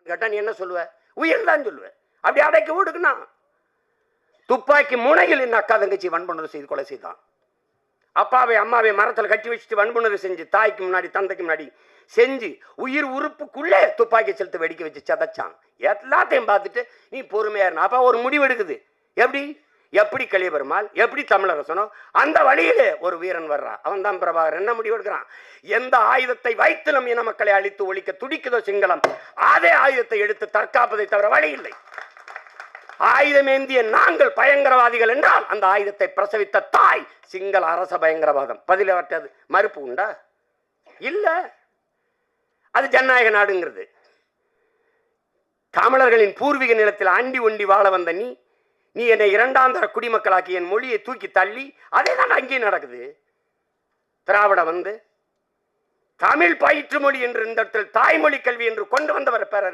கேட்டா நீ என்ன சொல்லுவ? உயிர் தான் சொல்லுவ. அப்படி அடைக்க ஓடுக்குன்னா துப்பாக்கி முனையில் என்ன அக்கா தங்கச்சி வன்புணர்வு செய்து கொலை செய்தான். அப்பாவை அம்மாவை மரத்தில் கட்டி வச்சுட்டு வன்புணர்வு செஞ்சு தாய்க்கு முன்னாடி தந்தைக்கு முன்னாடி செஞ்சு உயிர் உறுப்புக்குள்ளே துப்பாக்கி செலுத்து வெடிக்க வச்சு சதைச்சான். எல்லாத்தையும் பார்த்துட்டு நீ பொறுமையா இருந்தா அப்ப ஒரு முடிவு எடுக்குது. எப்படி கலியபெருமாள், எப்படி தமிழரசனோ அந்த வழியிலே ஒரு வீரன் வர்றான். அவன் தான் பிரபாகரன். என்ன முடிவு எடுக்கிறான்? எந்த ஆயுதத்தை வைத்து நம் இன மக்களை அழித்து ஒழிக்க துடிக்குதோ சிங்களம், அதே ஆயுதத்தை எடுத்து தற்காப்பதை தவிர வழி இல்லை. ஆயுதமேந்திய நாங்கள் பயங்கரவாதிகள் என்றால் அந்த ஆயுதத்தை பிரசவித்த தாய் சிங்கள அரச பயங்கரவாதம். பதிலவற்றது மறுப்பு உண்டா? இல்ல. அது ஜனநாயக நாடுங்கிறது. தமிழர்களின் பூர்வீக நிலத்தில் அண்டி ஒண்டி வாழ வந்த நீ என்னை இரண்டாம் தர குடிமக்களாக்கி என் மொழியை தூக்கி தள்ளி அதே தான் அங்கேயும் நடக்குது. திராவிட வந்து தமிழ் பயிற்று மொழி என்று இந்த இடத்தில் தாய்மொழி கல்வி என்று கொண்டு வந்தவர் பேரறிஞர்